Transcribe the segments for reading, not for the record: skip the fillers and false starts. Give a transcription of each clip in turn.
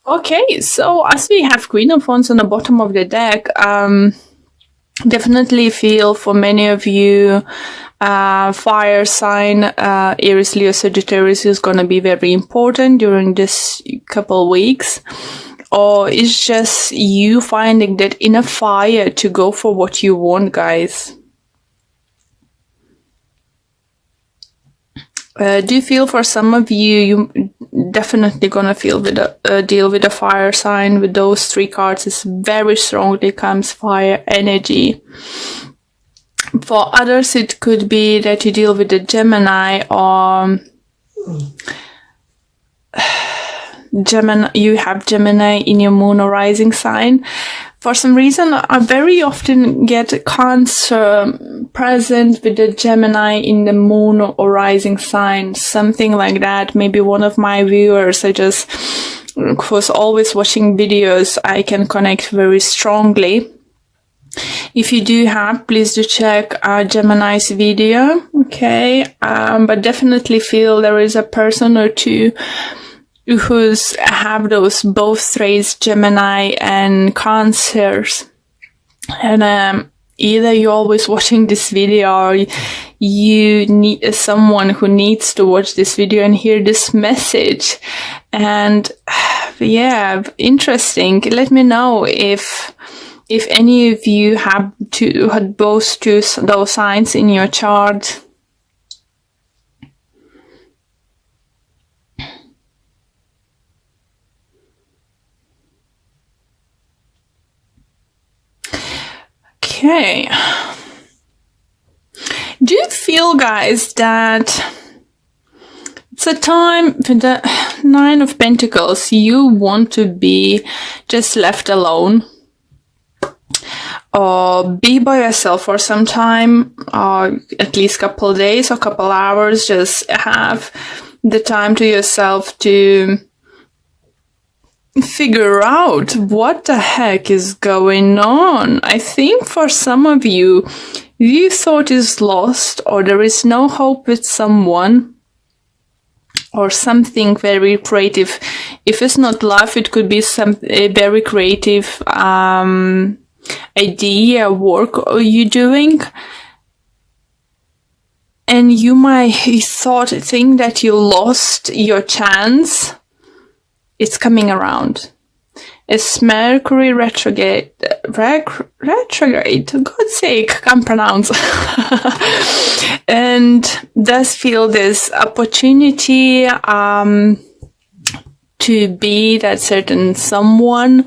Okay, so as we have Queen of Wands on the bottom of the deck, definitely feel for many of you, fire sign, Aries, Leo, Sagittarius is going to be very important during this couple weeks. Or it's just you finding that inner fire to go for what you want, guys. Do you feel for some of you, you definitely gonna feel with deal with a fire sign with those three cards. It's very strongly comes fire energy. For others, it could be that you deal with a Gemini or Gemini. You have Gemini in your moon or rising sign. For some reason, I very often get Cancer present with the Gemini in the moon or rising sign, something like that. Maybe one of my viewers, I just was always watching videos, I can connect very strongly. If you do have, please do check Gemini's video, okay? But definitely feel there is a person or two who's have those both traits, Gemini and Cancers. And either you're always watching this video or you need someone who needs to watch this video and hear this message. And yeah, interesting. Let me know if any of you had both those signs in your chart. Okay. Do you feel, guys, that it's a time with the Nine of Pentacles, you want to be just left alone? Or be by yourself for some time, or at least couple of days or couple hours, just have the time to yourself to figure out what the heck is going on. I think for some of you, you thought is lost or there is no hope with someone or something very creative. If it's not love, it could be a very creative idea, work you're doing. And you might think that you lost your chance. It's coming around. It's Mercury retrograde. God's sake, can't pronounce. And does feel this opportunity to be that certain someone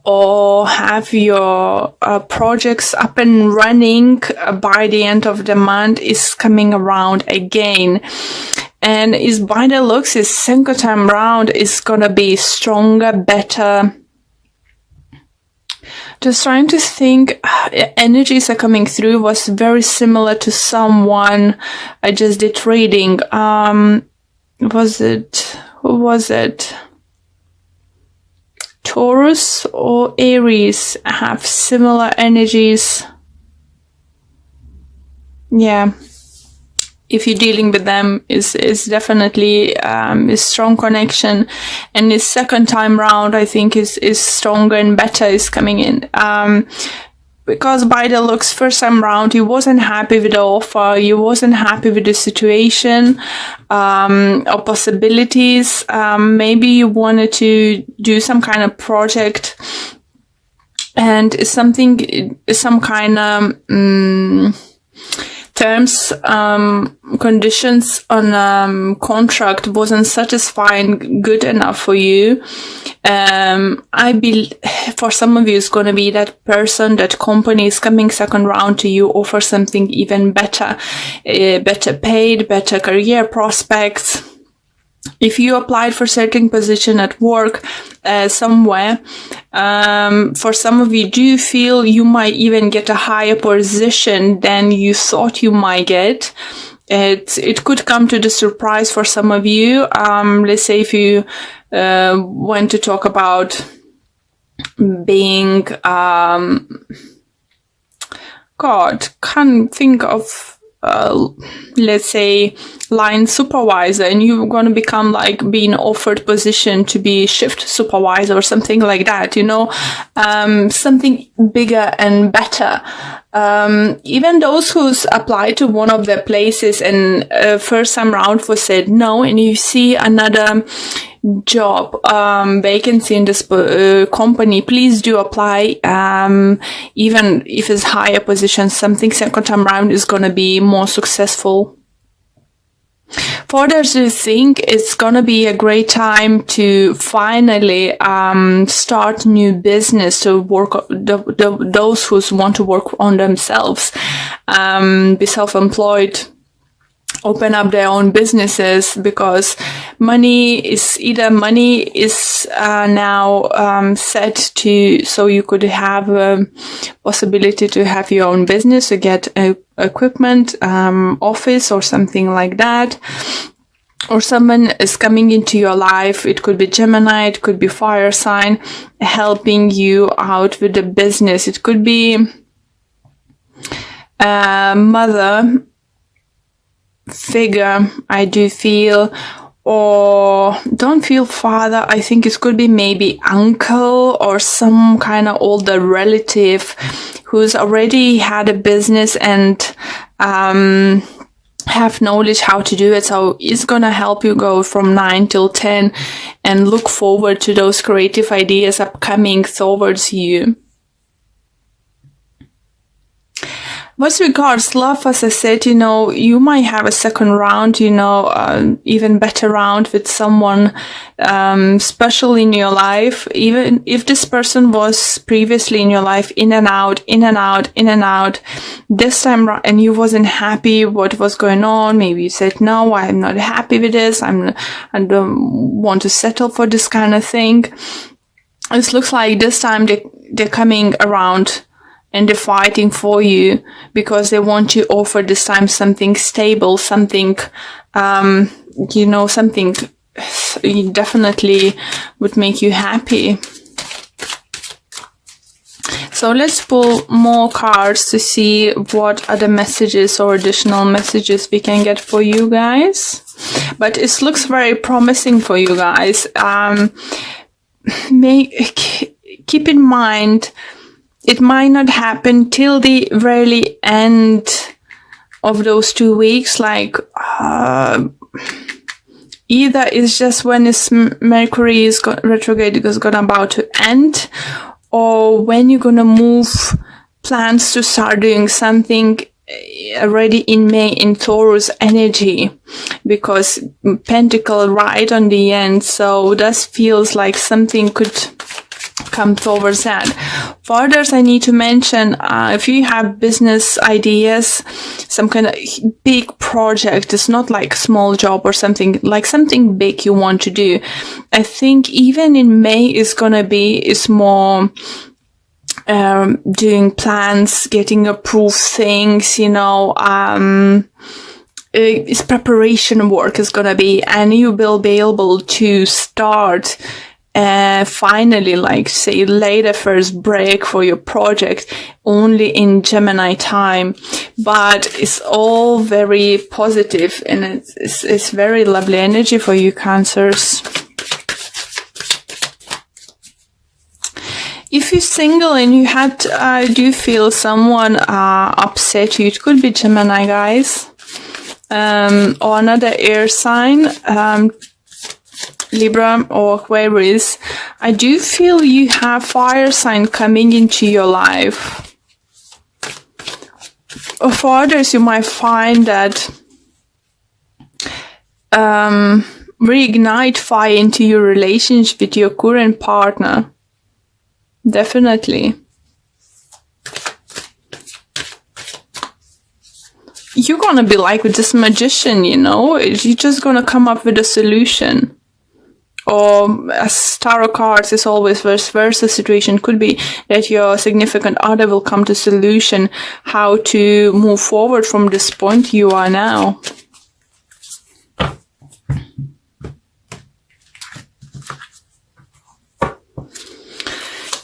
or have your projects up and running by the end of the month is coming around again. And is by the looks, is second time round is gonna be stronger, better. Just trying to think, energies are coming through was very similar to someone I just did reading. Who was it? Taurus or Aries have similar energies. Yeah. If you're dealing with them, is definitely a strong connection, and this second time round, I think is stronger and better is coming in. Because by the looks, first time round, you wasn't happy with the offer, you wasn't happy with the situation, or possibilities. Maybe you wanted to do some kind of project, and some kind of terms, conditions on contract wasn't satisfying good enough for you. I believe for some of you it's going to be that person, that company is coming second round to you, offer something even better, better paid, better career prospects. If you applied for certain position at work somewhere, for some of you, do you feel you might even get a higher position than you thought you might get? It could come to the surprise for some of you. Let's say if you want to talk about being, God, can't think of let's say, line supervisor, and you're going to become like being offered position to be shift supervisor or something like that, something bigger and better. Even those who's applied to one of the places and first time round was said no, and you see another job vacancy in this company, please do apply. Even if it's higher position, something second time round is going to be more successful. For others who think it's going to be a great time to finally start new business, to work, those who want to work on themselves, be self-employed, open up their own businesses, because money is now set to, so you could have a possibility to have your own business, to get equipment, office or something like that. Or someone is coming into your life. It could be Gemini, it could be fire sign, helping you out with the business. It could be mother figure, I do feel, or don't feel father. I think it could be maybe uncle or some kind of older relative who's already had a business and have knowledge how to do it. So it's gonna help you go from 9 till 10 and look forward to those creative ideas upcoming towards you. With regards love, as I said, you might have a second round, even better round with someone special in your life. Even if this person was previously in your life, in and out, this time and you wasn't happy what was going on. Maybe you said, no, I'm not happy with this. I don't want to settle for this kind of thing. It looks like this time they're coming around and they're fighting for you because they want to offer this time something stable, something, something definitely would make you happy. So let's pull more cards to see what other messages or additional messages we can get for you guys. But it looks very promising for you guys. Keep in mind, it might not happen till the very end of those 2 weeks. Like, either it's just when Mercury is retrograde is about to end, or when you're gonna move plans to start doing something already in May in Taurus energy, because Pentacle right on the end. So this feels like something could come towards that. For others, I need to mention, if you have business ideas, some kind of big project, it's not like small job or something, like something big you want to do. I think even in May is more doing plans, getting approved things, it's preparation work is gonna be, and you will be able to start finally, like say, later first break for your project only in Gemini time. But it's all very positive, and it's very lovely energy for you, Cancers. If you're single and you do feel someone upset you, it could be Gemini, guys, or another air sign, Libra or Aquarius. I do feel you have fire sign coming into your life. Or for others, you might find that reignite fire into your relationship with your current partner. Definitely. You're gonna be like with this magician, you're just gonna come up with a solution. Or as tarot cards is always vice versa situation, could be that your significant other will come to solution how to move forward from this point you are now.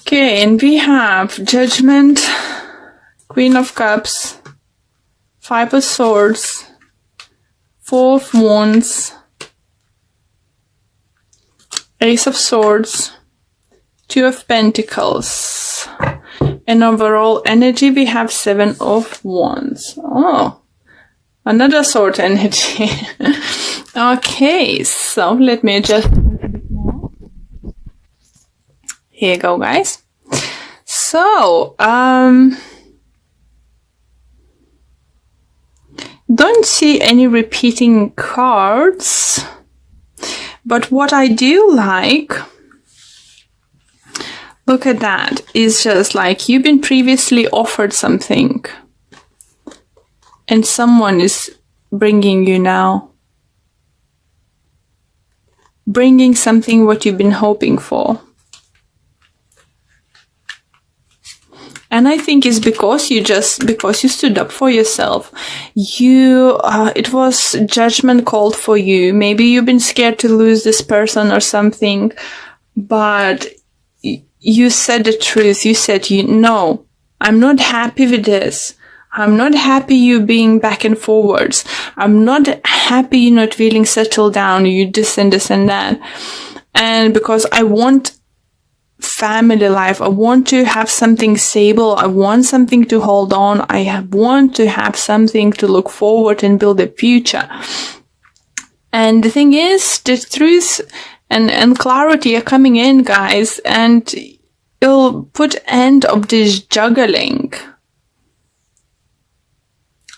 Okay, and we have Judgment, Queen of Cups, Five of Swords, Four of Wands, Ace of Swords, Two of Pentacles. And overall energy, we have Seven of Wands. Oh, another sword energy. Okay, so let me adjust a bit more. Here you go, guys. So, don't see any repeating cards, but what I do like, look at that, is just like you've been previously offered something and someone is bringing you now, bringing something what you've been hoping for. And I think it's because you stood up for yourself. It was judgment called for you. Maybe you've been scared to lose this person or something, but you said the truth. You said, no, I'm not happy with this. I'm not happy you being back and forwards. I'm not happy you not feeling settled down. You this and that. And because I want family life, I want to have something stable. I want something to hold on. Want to have something to look forward and build a future. And the thing is, the truth and clarity are coming in, guys, and it'll put end of this juggling.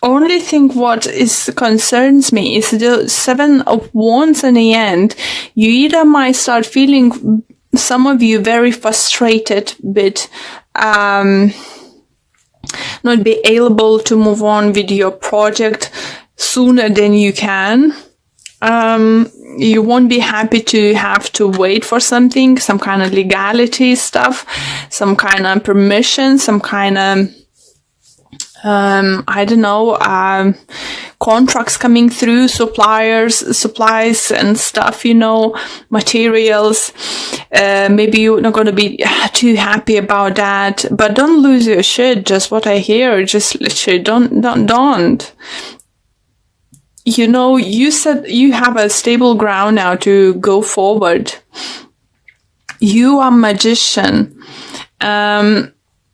Only thing what concerns me is the Seven of Wands in the end. You either might start feeling, some of you, very frustrated with not be able to move on with your project sooner than you can. You won't be happy to have to wait for something, some kind of legality stuff, some kind of permission, some kind of I don't know, contracts coming through, supplies and stuff, materials. Maybe you're not going to be too happy about that, but don't lose your shit. Just what I hear, just literally don't. You said you have a stable ground now to go forward. You are magician.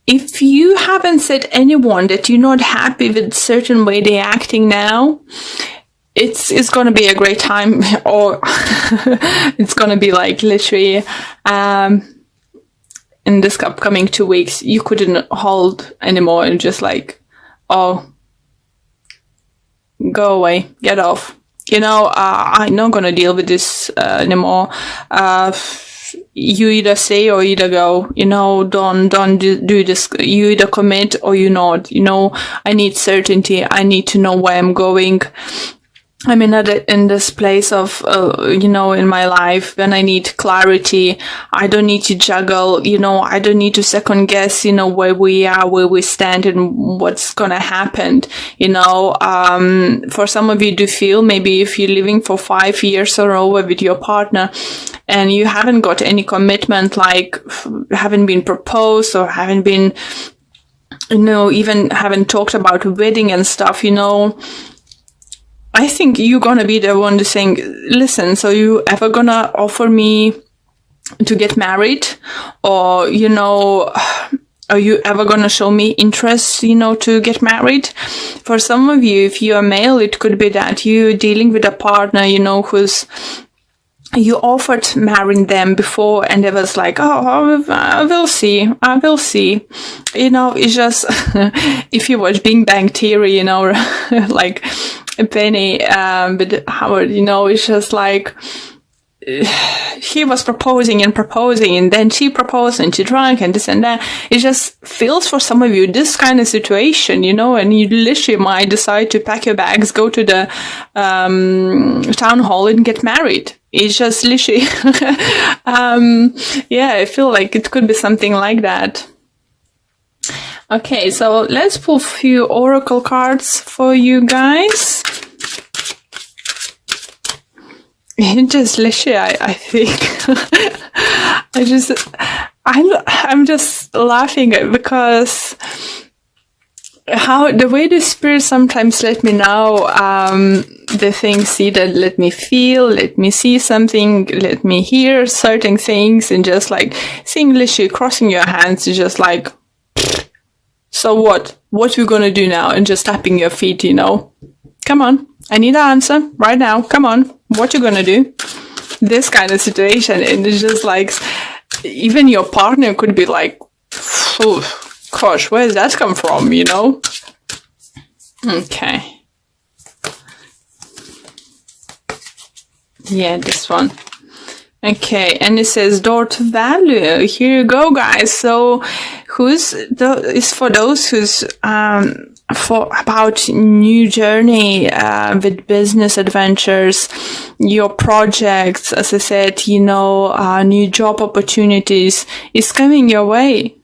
If you haven't said anyone that you're not happy with certain way they're acting now, it's gonna be a great time, or it's gonna be like literally in this upcoming 2 weeks you couldn't hold anymore and just like, oh, go away, get off. I'm not gonna deal with this anymore. You either stay or either go, don't do this. You either commit or you not, I need certainty. I need to know where I'm going. I'm in this place of, in my life when I need clarity. I don't need to juggle, I don't need to second guess, where we are, where we stand and what's going to happen. For some of you do feel maybe if you're living for 5 years or over with your partner and you haven't got any commitment, like haven't been proposed or haven't been, even haven't talked about wedding and stuff, I think you're gonna be the one to saying, listen, so you ever gonna offer me to get married? Or, are you ever gonna show me interest, to get married? For some of you, if you're male, it could be that you're dealing with a partner, who's, you offered marrying them before and it was like, oh, I will see. It's just, if you watch Big Bang Theory, like Penny, with Howard, it's just like, he was proposing and then she proposed and she drank and this and that. It just feels for some of you this kind of situation, and you literally might decide to pack your bags, go to the town hall and get married. It's just literally, I feel like it could be something like that. Okay, so let's pull a few oracle cards for you guys. It just literally, I think, I'm just laughing because how the way the spirit sometimes let me know the things, see that, let me feel, let me see something, let me hear certain things, and just like seeing literally crossing your hands, just like, so what we gonna do now, and just tapping your feet, you know, come on, I need an answer right now, come on, what you gonna do, this kind of situation. And it's just like, even your partner could be like, gosh, where does that come from, you know? Okay. Yeah, this one. Okay, and it says door to value. Here you go, guys. So, is for those who's for about new journey with business adventures, your projects, as I said, you know, new job opportunities is coming your way.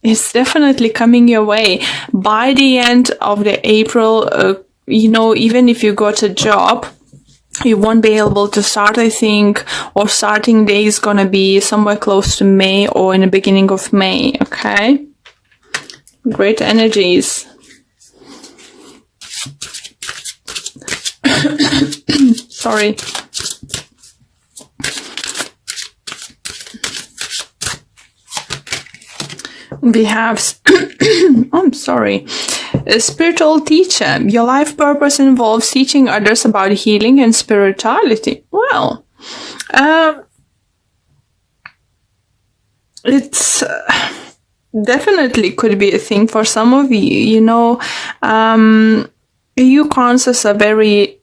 It's definitely coming your way. By the end of the April, you know, even if you got a job, you won't be able to start, I think, or starting day is gonna be somewhere close to May or in the beginning of May, okay? Great energies. Sorry. We have, I'm sorry, a spiritual teacher. Your life purpose involves teaching others about healing and spirituality. Well, it's definitely could be a thing for some of you. You know, you Cancers are very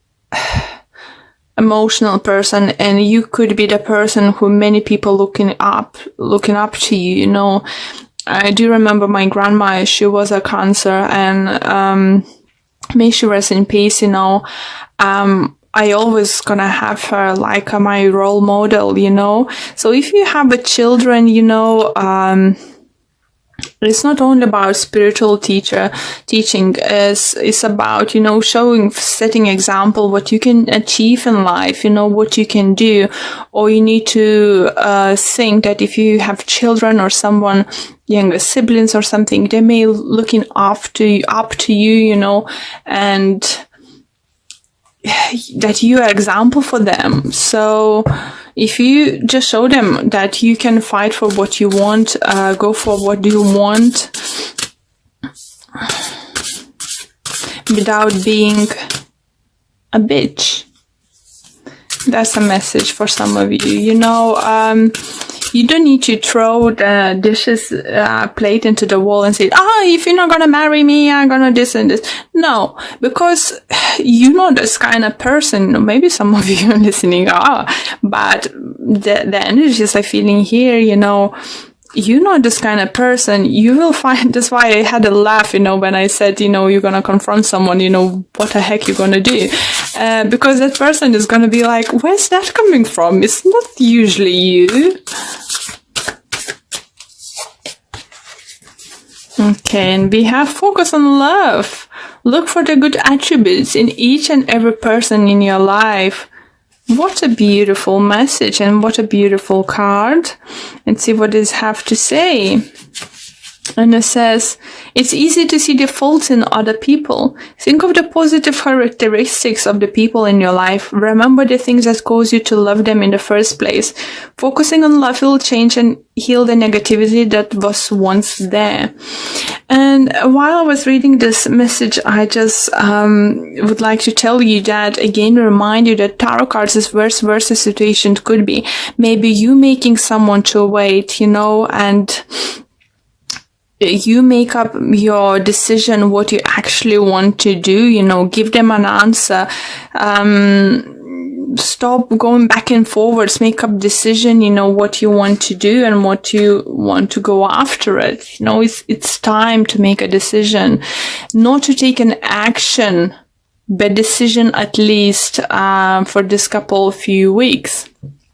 emotional person, and you could be the person who many people looking up to you, you know. I do remember my grandma, she was a Cancer, and may she rest in peace, you know. I always gonna have her like my role model, you know. So if you have a children, you know, it's not only about spiritual teaching, it's about, you know, setting example what you can achieve in life, you know, what you can do. Or you need to think that if you have children or someone, younger siblings or something, they may looking up to you, you know, and that you are example for them. So if you just show them that you can fight for what you want, go for what you want without being a bitch. That's a message for some of you. You know, you don't need to throw the dishes plate into the wall and say, if you're not gonna marry me, I'm gonna this and this. No, because you're not this kind of person. Maybe some of you listening are, but the energies I'm feeling here, you know, you're not this kind of person. You will find, that's why I had a laugh, you know, when I said, you know, you're gonna confront someone, you know, what the heck you're gonna do? Because that person is gonna be like, where's that coming from? It's not usually you. Okay, and we have focus on love. Look for the good attributes in each and every person in your life. What a beautiful message, and what a beautiful card. And see what it have to say. And it says, it's easy to see the faults in other people. Think of the positive characteristics of the people in your life. Remember the things that cause you to love them in the first place. Focusing on love will change and heal the negativity that was once there. And while I was reading this message, I just would like to tell you that, again, remind you that tarot cards is vice versa situation could be. Maybe you making someone to wait, you know, and you make up your decision what you actually want to do, you know, give them an answer. Stop going back and forwards, make up decision, you know, what you want to do and what you want to go after it. You know, it's time to make a decision, not to take an action, but decision at least, for this few weeks.